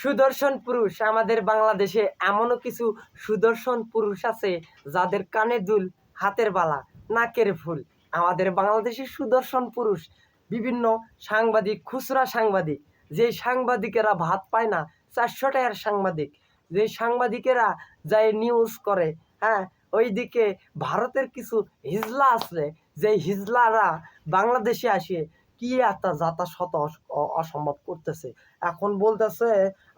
সুদর্শন পুরুষ আমাদের বাংলাদেশে এমনও কিছু সুদর্শন পুরুষ আছে যাদের কানে দুল, হাতের বালা, নাকের ফুল। আমাদের বাংলাদেশের সুদর্শন পুরুষ বিভিন্ন সাংবাদিক, খুচরা সাংবাদিক, যেই সাংবাদিকেরা ভাত পায় না, 400 টাকার সাংবাদিক, যেই সাংবাদিকেরা যায় নিউজ করে, হ্যাঁ, ওইদিকে ভারতের কিছু হিজলা আছে, যেই হিজলারা বাংলাদেশে আসে কি একটা যাতা শত অসম্ভব করতেছে। এখন বলতেছে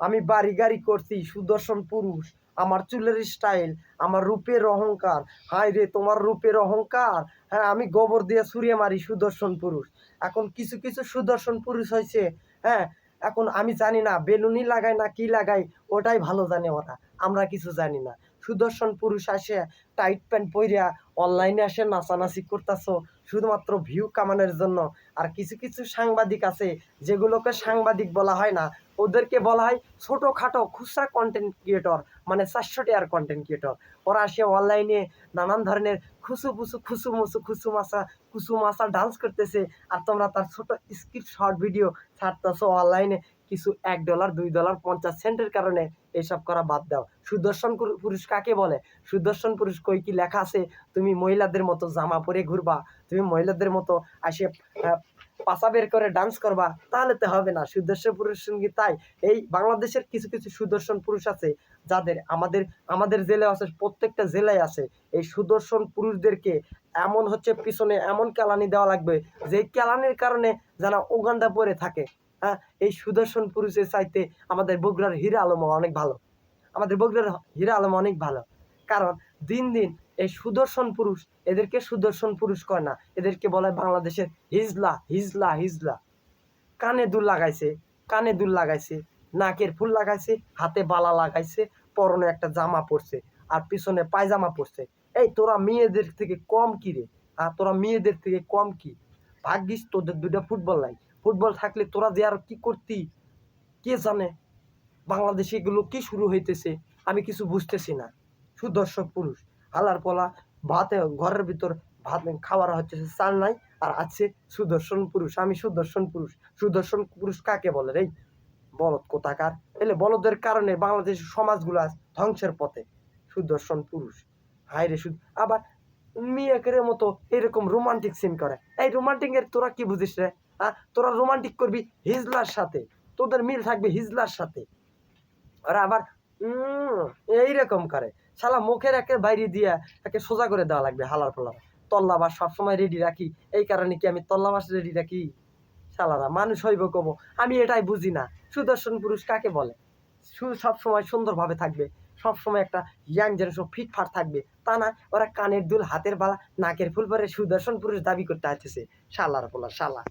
আমি বাড়ি গাড়ি করছি, সুদর্শন পুরুষ, আমার চুলের স্টাইল, আমার রূপের অহংকার। হায় রে তোমার রূপের অহংকার, হ্যাঁ আমি গোবর দিয়ে ছুঁড়ে মারি সুদর্শন পুরুষ। এখন কিছু কিছু সুদর্শন পুরুষ হয়েছে, হ্যাঁ, এখন আমি জানি না বেলুনি লাগাই না কি লাগাই, ওটাই ভালো জানে ওরা, আমরা কিছু জানি না। সুদর্শন পুরুষ আসে টাইট প্যান্ট পইরা অনলাইনে আসে নাচানাচি করতেছ শুধুমাত্র ভিউ কামানোর জন্য। আর কিছু কিছু সাংবাদিক আছে যেগুলোকে সাংবাদিক বলা হয় না, ওদেরকে বলা হয় ছোটোখাটো খুচরা কন্টেন্ট ক্রিয়েটর, মানে 400 টাকার কন্টেন্ট ক্রিয়েটর। ওরা আসে অনলাইনে নানান ধরনের খুসু মাসা ডান্স করতেছে, আর তোমরা তার ছোট স্ক্রিপ্ট শর্ট ভিডিও ছাড়তেছো অনলাইনে কিছু $1, $2, 50 সেন্টের কারণে। এসব করা বাদ দাও। সুদর্শন পুরুষ কাকে বলে? সুদর্শন পুরুষ কই কি লেখা আছে তুমি মহিলাদের মতো জামা পরে ঘুরবা, তুমি মহিলাদের মতো আসে পাশা বের করে ডান্স করবা? তাহলে তো হবে না। সুদর্শন পুরুষ সঙ্গী তাই এই বাংলাদেশের কিছু কিছু সুদর্শন পুরুষ আছে যাদের আমাদের জেলায় আছে, প্রত্যেকটা জেলায় আছে। এই সুদর্শন পুরুষদেরকে এমন পিছনে এমন কেলানি দেওয়া লাগবে যে কেলানির কারণে যারা উগান্ডা পরে থাকে। হ্যাঁ, এই সুদর্শন পুরুষের চাইতে আমাদের বগুড়ার হীরা আলম অনেক ভালো। আমাদের বগুড়ার হীরা আলম অনেক ভালো, কারণ দিন দিন এই সুদর্শন পুরুষ, এদেরকে সুদর্শন পুরুষ কয় না, এদেরকে বলে বাংলাদেশের হিজলা হিজলা হিজলা। কানে দুল লাগাইছে, নাকের ফুল লাগাইছে, হাতে বালা লাগাইছে, পরনে একটা জামা পরছে, আর পিছনে পায়জামা পরছে। এই তোরা মেয়েদের থেকে কম কি রে? আর তোরা মেয়েদের থেকে কম কি? ভাগ্যিস তোদের 2টা ফুটবল নাই, ফুটবল থাকলে তোরা যে আর কি করতি কে জানে। বাংলাদেশে এগুলো কি শুরু হইতেছে আমি কিছু বুঝতেছি না। সুদর্শন পুরুষ হালার পলা ভাতে ঘরের ভিতর ভাত খাওয়ার চাল নাই, আর আছে সুদর্শন পুরুষ। আমি সুদর্শন পুরুষ। সুদর্শন পুরুষ কাকে বলে রে? বলদ কোথাকার। এলে বলদের কারণে বাংলাদেশের সমাজগুলো আজ ধ্বংসের পথে। সুদর্শন পুরুষ হায় রে শুধু আবার মেয়েকের মতো এরকম রোমান্টিক সিন করে। এই রোমান্টিকের তোরা কি বুঝিস রে? তোরা রোমান্টিক করবি হিজলার সাথে, তোদের মিল থাকবে হিজলার সাথে। ওরা আবার এইরকম করে। শালা মুখের একে বাইরে দিয়া একে সোজা করে দেওয়া লাগবে। হালার পোলার তল্লাবাস সবসময় রেডি রাখি, এই কারণে কি আমি তল্লাবাস রেডি রাখি? শালারা মানুষ হইব কব, আমি এটাই বুঝি না। সুদর্শন পুরুষ কাকে বলে? সবসময় সুন্দরভাবে থাকবে, সবসময় একটা ইয়াং জেনারেশন ফিটফাট থাকবে, তা না ওরা কানের দুল, হাতের বালা, নাকের ফুল পরে সুদর্শন পুরুষ দাবি করতে আসতেছে। শালার পোলা শালা।